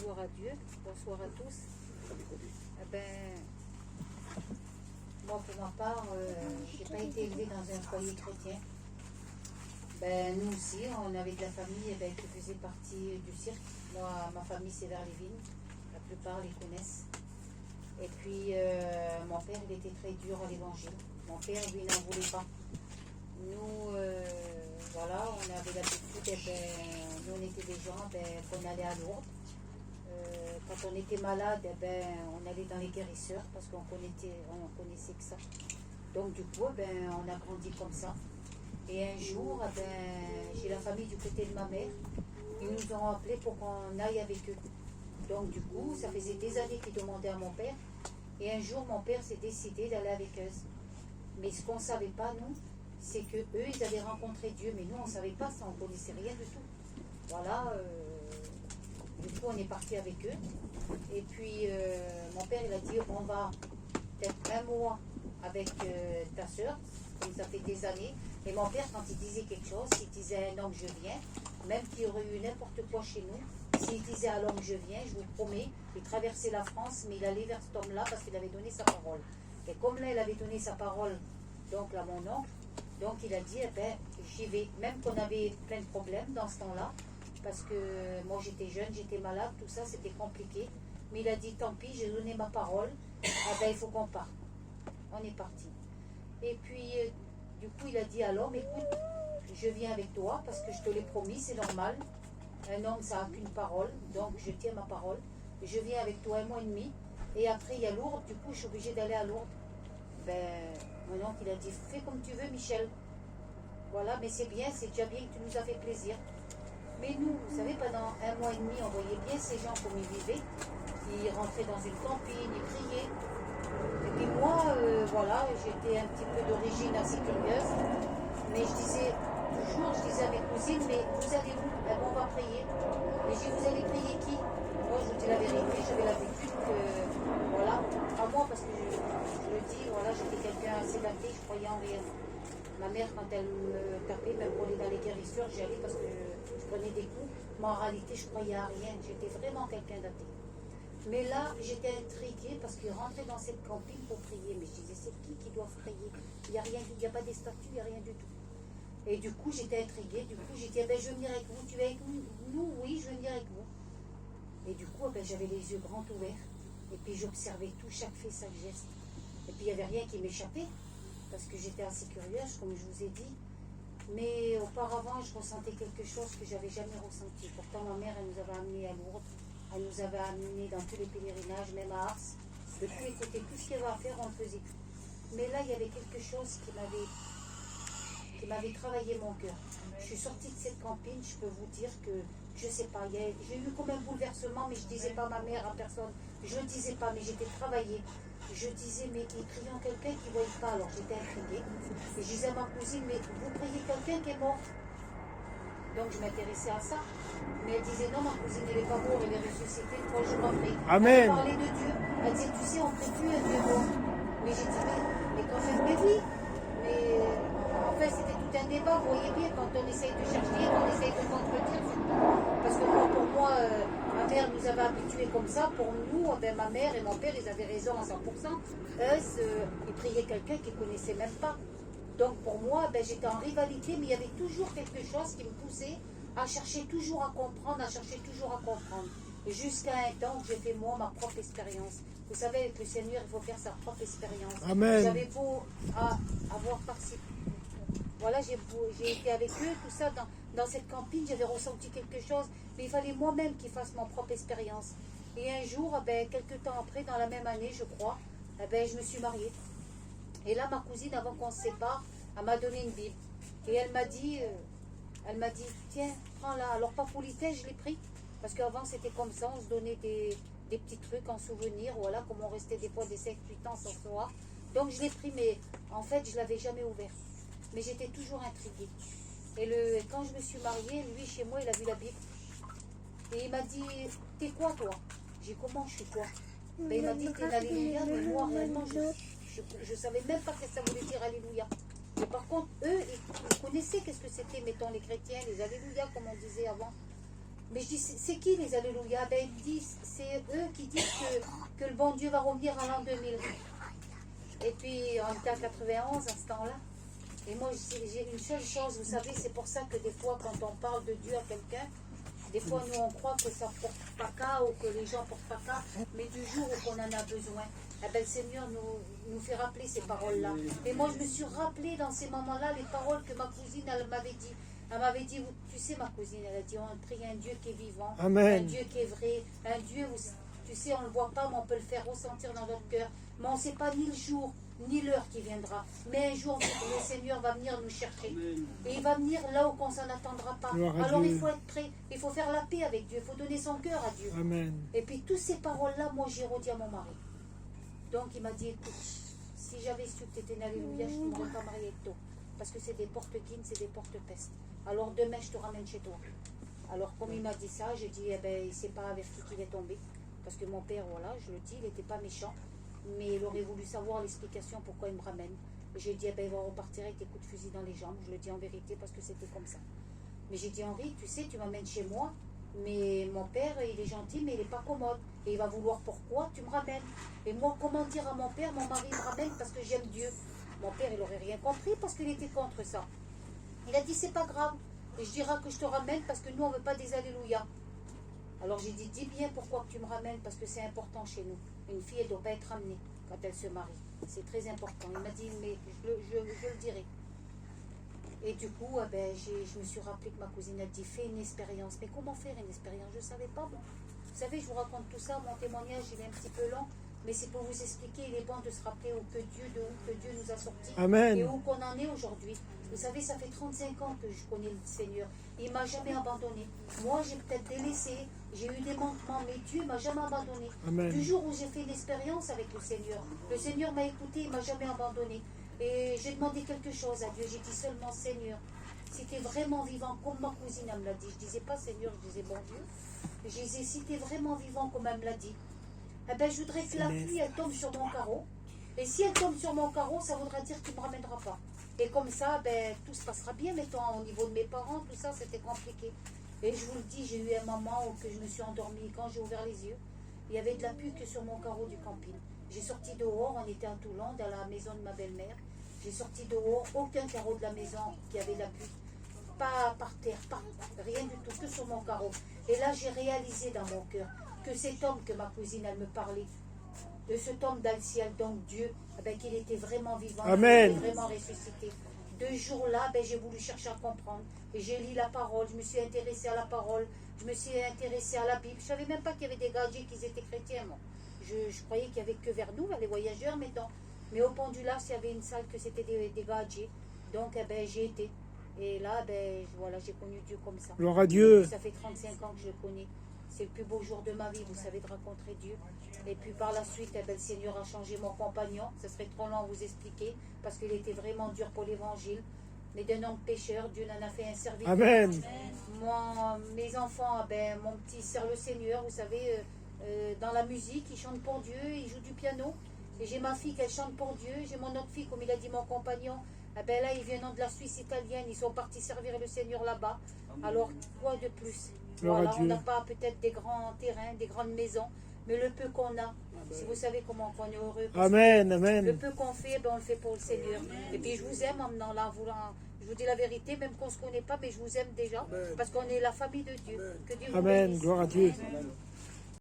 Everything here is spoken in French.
Gloire à Dieu. Bonsoir à tous. Eh ben, moi, pour ma part, je n'ai pas été élevée dans un foyer chrétien. Ben, nous aussi, on avait de la famille qui faisait partie du cirque. Moi, ma famille, c'est vers les vignes. La plupart les connaissent. Et puis, mon père, il était très dur à l'évangile. Mon père, lui, n'en voulait pas. Nous, voilà, on avait l'habitude, nous, on était des gens qu'on allait à Lourdes. Quand on était malade, on allait dans les guérisseurs parce qu'on connaissait que ça. Donc, du coup, on a grandi comme ça. Et un jour, j'ai la famille du côté de ma mère. Ils nous ont appelés pour qu'on aille avec eux. Donc, du coup, ça faisait des années qu'ils demandaient à mon père. Et un jour, mon père s'est décidé d'aller avec eux. Mais ce qu'on ne savait pas, nous, c'est qu'eux, ils avaient rencontré Dieu. Mais nous, on ne savait pas ça, on ne connaissait rien du tout. Voilà, du coup, on est parti avec eux. Et puis, mon père, il a dit, on va peut-être un mois avec ta soeur. Ça fait des années. Et mon père, quand il disait quelque chose, s'il disait un an que je viens, même qu'il y aurait eu n'importe quoi chez nous, s'il disait un an que je viens, je vous promets, il traversait la France, mais il allait vers cet homme-là parce qu'il avait donné sa parole. Et comme là, il avait donné sa parole, donc à mon oncle, donc il a dit, j'y vais. Même qu'on avait plein de problèmes dans ce temps-là, parce que moi j'étais jeune, j'étais malade, tout ça, c'était compliqué. Mais il a dit, tant pis, j'ai donné ma parole, il faut qu'on parte. On est parti. Et puis, du coup, il a dit à l'homme, écoute, je viens avec toi parce que je te l'ai promis, c'est normal. Un homme, ça n'a qu'une parole, donc je tiens ma parole. Je viens avec toi un mois et demi. Et après, il y a Lourdes, du coup, je suis obligée d'aller à Lourdes. Mon oncle, il a dit, fais comme tu veux, Michel. Voilà, mais c'est bien, c'est déjà bien que tu nous as fait plaisir. Mais nous, vous savez, pendant un mois et demi, on voyait bien ces gens comme ils vivaient. Ils rentraient dans une campine, ils priaient. Et puis moi, voilà, j'étais un petit peu d'origine assez curieuse, mais je disais à mes cousines, mais vous allez où? On va prier. Mais je dis, vous allez prier qui? Moi, je vous dis la vérité, j'avais l'habitude que, voilà, pas moi, parce que je le dis, voilà, j'étais quelqu'un assez athée, je croyais en rien. Ma mère, quand elle me tapait, même pour aller dans les guérisseurs, j'y allais parce que je prenais des coups. Mais en réalité, je croyais à rien, j'étais vraiment quelqu'un d'athée. Mais là, j'étais intriguée parce qu'ils rentraient dans cette campine pour prier. Mais je disais, c'est qui doit prier? Il n'y a rien, il n'y a pas des statues, il n'y a rien du tout. Et du coup, j'étais intriguée. Du coup, j'ai dit, je veux venir avec vous. Tu vas avec nous? Oui, je veux venir avec vous. Et du coup, j'avais les yeux grands ouverts. Et puis, j'observais tout, chaque fait, chaque geste. Et puis, il n'y avait rien qui m'échappait. Parce que j'étais assez curieuse, comme je vous ai dit. Mais auparavant, je ressentais quelque chose que je n'avais jamais ressenti. Pourtant, ma mère, elle nous avait amenés à Lourdes. Elle nous avait amenés dans tous les pèlerinages, même à Ars. De tout écouter, tout ce qu'il y avait à faire, on le faisait. Mais là, il y avait quelque chose qui m'avait travaillé mon cœur. Je suis sortie de cette campine, je peux vous dire que, je ne sais pas, j'ai eu comme un bouleversement, mais je ne disais pas à ma mère, à personne. Je ne disais pas, mais j'étais travaillée. Je disais, mais il prie en quelqu'un qui ne voyait pas, alors j'étais intriguée. Et je disais à ma cousine, mais vous priez quelqu'un qui est mort? Donc je m'intéressais à ça. Mais elle disait, non, ma cousine, elle n'est pas morte, elle est ressuscitée 3 jours après. Amen. Elle parlait de Dieu. Elle disait, tu sais, on ne prie plus un Dieu mort. Mais j'ai dit, mais quand même, mais oui. Mais en fait, c'était tout un débat, vous voyez bien, quand on essaye de chercher, on essaye de contredire. Parce que moi, pour moi, ma mère nous avait habitués comme ça. Pour nous, ma mère et mon père, ils avaient raison à 100%. Eux, ils priaient quelqu'un qu'ils ne connaissaient même pas. Donc pour moi, j'étais en rivalité, mais il y avait toujours quelque chose qui me poussait à chercher toujours à comprendre, Jusqu'à un temps où j'ai fait moi ma propre expérience. Vous savez, avec le Seigneur, il faut faire sa propre expérience. Amen. J'avais beau avoir participé. Voilà, j'ai été avec eux, tout ça, dans cette campine, j'avais ressenti quelque chose, mais il fallait moi-même qu'ils fassent mon propre expérience. Et un jour, quelques temps après, dans la même année, je crois, je me suis mariée. Et là, ma cousine, avant qu'on se sépare, elle m'a donné une Bible. Et elle m'a dit, tiens, prends-la. Alors, par politesse, je l'ai pris. Parce qu'avant, c'était comme ça, on se donnait des petits trucs en souvenir, voilà, comme on restait des fois des 7-8 ans sans se voir. Donc, je l'ai pris, mais en fait, je ne l'avais jamais ouvert. Mais j'étais toujours intriguée. Et quand je me suis mariée, lui, chez moi, il a vu la Bible. Et il m'a dit, t'es quoi, toi? J'ai dit, comment je suis quoi? Il m'a dit, t'es l'Alléluia, mais moi, réellement, je ne savais même pas ce que ça voulait dire Alléluia. Mais par contre, eux, ils connaissaient qu'est-ce que c'était, mettons, les chrétiens, les Alléluia, comme on disait avant. Mais je dis, c'est qui les Alléluia? Ben, ils disent, c'est eux qui disent que le bon Dieu va revenir en l'an 2000. Et puis, on était à 91 à ce temps-là. Et moi, j'ai une seule chose, vous savez, c'est pour ça que des fois, quand on parle de Dieu à quelqu'un, des fois, nous, on croit que ça porte pas cas ou que les gens portent pas cas, mais du jour où on en a besoin, eh ben, le Seigneur nous fait rappeler ces paroles-là. Et moi, je me suis rappelé dans ces moments-là les paroles que ma cousine, elle m'avait dit. Elle m'avait dit, tu sais, ma cousine, elle a dit, on prie un Dieu qui est vivant, Amen. un Dieu qui est vrai, un Dieu où, tu sais, on ne le voit pas, mais on peut le faire ressentir dans notre cœur. Mais on ne sait pas ni le jour, ni l'heure qui viendra. Mais un jour, le Seigneur va venir nous chercher. Et il va venir là où on ne s'en attendra pas. Alors il faut être prêt, il faut faire la paix avec Dieu, il faut donner son cœur à Dieu. Amen. Et puis toutes ces paroles-là, moi j'ai redit à mon mari. Donc il m'a dit, écoute, si j'avais su que tu étais une alléluia, je ne m'aurais pas marié avec toi. Parce que c'est des porte-guines, c'est des porte-pestes. Alors demain, je te ramène chez toi. Alors comme il m'a dit ça, j'ai dit, eh ben, il ne s'est pas averti qu'il est tombé. Parce que mon père, voilà, je le dis, il n'était pas méchant. Mais il aurait voulu savoir l'explication pourquoi il me ramène. Et j'ai dit, eh ben, il va repartir avec des coups de fusil dans les jambes. Je le dis en vérité parce que c'était comme ça. Mais j'ai dit, Henri, tu sais, tu m'amènes chez moi. Mais mon père, il est gentil, mais il n'est pas commode. Et il va vouloir pourquoi tu me ramènes. Et moi, comment dire à mon père, mon mari me ramène parce que j'aime Dieu. Mon père, il n'aurait rien compris parce qu'il était contre ça. Il a dit, c'est pas grave. Et je dirai que je te ramène parce que nous, on ne veut pas des alléluia. Alors j'ai dit, dis bien pourquoi tu me ramènes parce que c'est important chez nous. Une fille, elle ne doit pas être ramenée quand elle se marie. C'est très important. Il m'a dit, mais je le dirai. Et du coup, je me suis rappelé que ma cousine a dit, fais une expérience. Mais comment faire une expérience? Je ne savais pas, moi. Vous savez, je vous raconte tout ça, mon témoignage, il est un petit peu long, mais c'est pour vous expliquer, il est bon de se rappeler de où que Dieu nous a sortis. Amen. Et où qu'on en est aujourd'hui. Vous savez, ça fait 35 ans que je connais le Seigneur. Il ne m'a jamais abandonné. Moi, j'ai peut-être délaissé, j'ai eu des manquements, mais Dieu ne m'a jamais abandonné. Amen. Du jour où j'ai fait une expérience avec le Seigneur m'a écouté, il ne m'a jamais abandonné. Et j'ai demandé quelque chose à Dieu. J'ai dit seulement, Seigneur, si tu es vraiment vivant, comme ma cousine elle me l'a dit. Je ne disais pas Seigneur, je disais bon Dieu. Je disais, si tu es vraiment vivant, comme elle me l'a dit, eh ben, je voudrais que la pluie, elle tombe sur mon carreau. Et si elle tombe sur mon carreau, ça voudra dire qu'il ne me ramènera pas. Et comme ça, ben, tout se passera bien. Mettons, au niveau de mes parents, tout ça, c'était compliqué. Et je vous le dis, j'ai eu un moment où que je me suis endormie. Quand j'ai ouvert les yeux, il y avait de la pluie que sur mon carreau du camping. J'ai sorti dehors, on était à Toulon, dans la maison de ma belle-mère. J'ai sorti dehors, aucun carreau de la maison qui avait de la pluie. Pas par terre, pas rien du tout, que sur mon carreau. Et là, j'ai réalisé dans mon cœur que cet homme que ma cousine, elle me parlait, de cet homme dans le ciel, donc Dieu, qu'il était vraiment vivant, Amen. qu'il était vraiment ressuscité. De jour-là, j'ai voulu chercher à comprendre. Et j'ai lu la parole, je me suis intéressée à la parole, je me suis intéressée à la Bible. Je ne savais même pas qu'il y avait des gadgets qui étaient chrétiens, moi. Je croyais qu'il n'y avait que vers nous, les voyageurs, mettons. Mais au Pendulas, il y avait une salle que c'était des gadgets. Donc, j'ai été. Et là, voilà, j'ai connu Dieu comme ça. Gloire à Dieu. Ça fait 35 ans que je le connais. C'est le plus beau jour de ma vie, vous savez, de rencontrer Dieu. Et puis par la suite, le Seigneur a changé mon compagnon. Ce serait trop long à vous expliquer, parce qu'il était vraiment dur pour l'évangile. Mais d'un homme pécheur, Dieu en a fait un serviteur. Amen. Moi, mes enfants, mon petit sert le Seigneur, vous savez, dans la musique, il chante pour Dieu, il joue du piano. Et j'ai ma fille qui chante pour Dieu. J'ai mon autre fille, comme il a dit mon compagnon. Là, ils viennent de la Suisse italienne. Ils sont partis servir le Seigneur là-bas. Alors, quoi de plus? Voilà, on n'a pas peut-être des grands terrains, des grandes maisons, mais le peu qu'on a, si vous savez comment on est heureux. Amen, amen. Le peu qu'on fait, on le fait pour le Seigneur. Et puis je vous aime en venant là, je vous dis la vérité, même qu'on ne se connaît pas, mais je vous aime déjà, parce qu'on est la famille de Dieu. Que Dieu vous Amen, bénisse. gloire à Dieu. Amen.